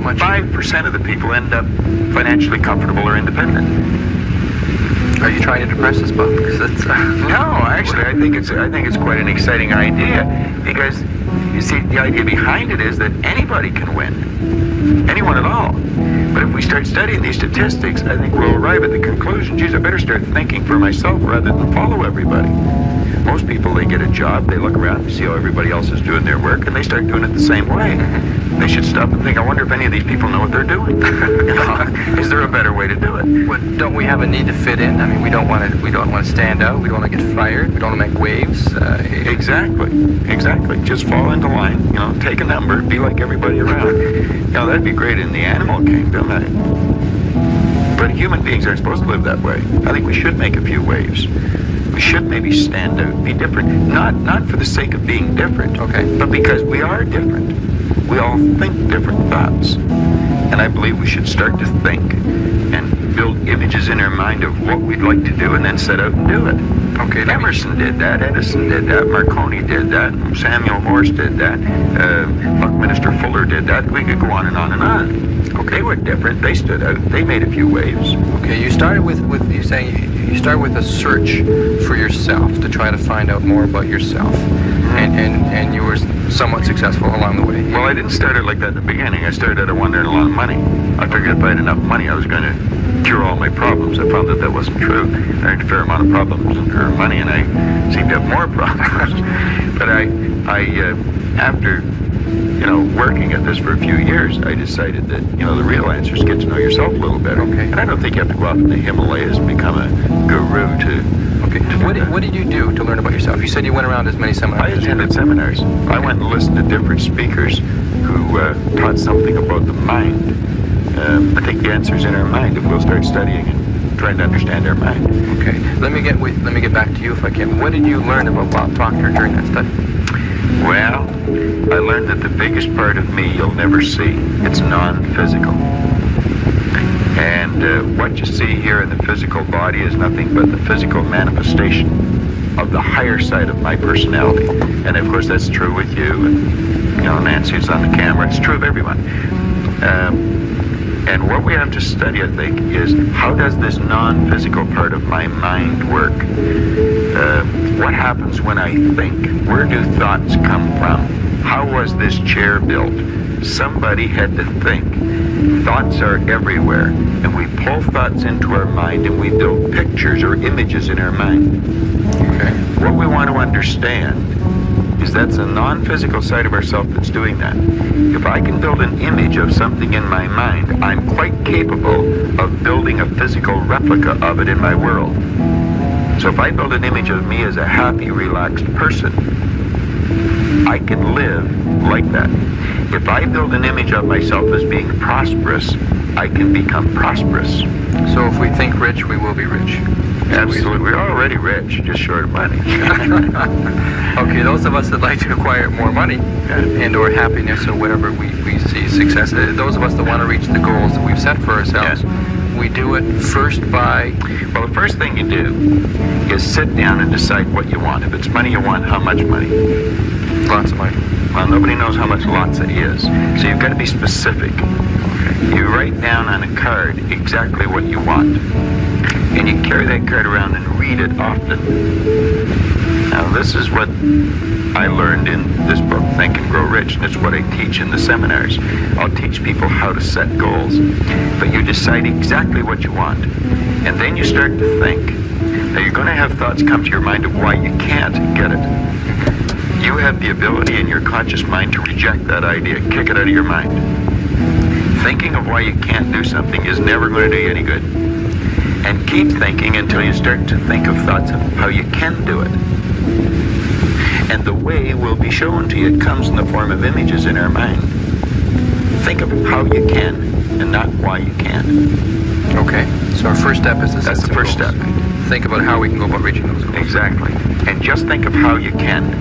much? 5% of the people end up financially comfortable or independent. Are you trying to depress us, Bob? Because that's No, actually, I think it's quite an exciting idea, because you see, the idea behind it is that anybody can win, anyone at all. But if we start studying these statistics, I think we'll arrive at the conclusion, geez, I better start thinking for myself rather than follow everybody. Most people, they get a job, they look around, see how everybody else is doing their work, and they start doing it the same way. They should stop and think, I wonder if any of these people know what they're doing. You know, is there a better way to do it? Well, don't we have a need to fit in? I mean, we don't want to stand out. We don't want to get fired. We don't want to make waves. Exactly. Just fall into line. You know, take a number, be like everybody around. You know, that'd be great in the animal kingdom. But human beings aren't supposed to live that way. I think we should make a few waves. We should maybe stand out, be different. Not for the sake of being different, okay, but because we are different. We all think different thoughts. And I believe we should start to think and build images in our mind of what we'd like to do and then set out and do it. Okay. Emerson did that, Edison did that, Marconi did that, Samuel Morse did that, Buckminster Fuller did that. We could go on and on and on. Okay. They were different. They stood out. They made a few waves. Okay, you started with you saying you start with a search for yourself to try to find out more about yourself, and you were somewhat successful along the way. Well, I didn't start it like that in the beginning. I started out wanting a lot of money. I figured if I had enough money, I was going to cure all my problems. I found that wasn't true. I had a fair amount of problems and earned money, and I seemed to have more problems. But after working at this for a few years, I decided that, the real answer is get to know yourself a little better. Okay. And I don't think you have to go off in the Himalayas and become a guru to... Okay. What did you do to learn about yourself? You said you went around as many seminars. I attended seminars. I went and listened to different speakers who taught something about the mind. I think the answer's in our mind if we'll start studying and trying to understand our mind. Okay. Let me get back to you if I can. What did you learn about Bob Proctor during that study? Well, I learned that the biggest part of me you'll never see. It's non-physical. And what you see here in the physical body is nothing but the physical manifestation of the higher side of my personality. And of course that's true with you, and Nancy's on the camera. It's true of everyone. And what we have to study, I think, is how does this non-physical part of my mind work? What happens when I think? Where do thoughts come from? How was this chair built? Somebody had to think. Thoughts are everywhere, and we pull thoughts into our mind and we build pictures or images in our mind. Okay. What we want to understand is that's a non-physical side of ourself that's doing that. If I can build an image of something in my mind, I'm quite capable of building a physical replica of it in my world. So if I build an image of me as a happy, relaxed person, I can live like that. If I build an image of myself as being prosperous, I can become prosperous. So if we think rich, we will be rich. Absolutely. We're already rich, just short of money. Okay, those of us that like to acquire more money and or happiness or whatever we see success, those of us that want to reach the goals that we've set for ourselves, we do it first by... Well, the first thing you do is sit down and decide what you want. If it's money you want, how much money? Lots of money. Well, nobody knows how much lots is. So you've got to be specific. Okay. You write down on a card exactly what you want. And you carry that card around and read it often. Now, this is what I learned in this book, Think and Grow Rich, and it's what I teach in the seminars. I'll teach people how to set goals. But you decide exactly what you want. And then you start to think. Now, you're going to have thoughts come to your mind of why you can't get it. You have the ability in your conscious mind to reject that idea, kick it out of your mind. Thinking of why you can't do something is never going to do you any good. And keep thinking until you start to think of thoughts of how you can do it. And the way will be shown to you. It comes in the form of images in our mind. Think of how you can and not why you can't. Okay, so our first step is to set That's the some first goals. step. Think about how we can go about reaching those goals. Exactly. And just think of how you can.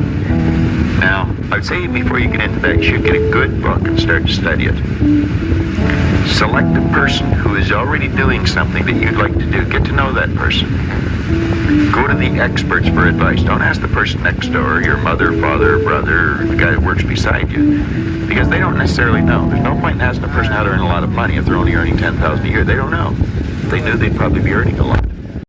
Now, I'd say before you get into that, you should get a good book and start to study it. Select a person who is already doing something that you'd like to do. Get to know that person. Go to the experts for advice. Don't ask the person next door, your mother, father, brother, the guy that works beside you, because they don't necessarily know. There's no point in asking a person how to earn a lot of money if they're only earning $10,000 a year. They don't know. If they knew, they'd probably be earning a lot.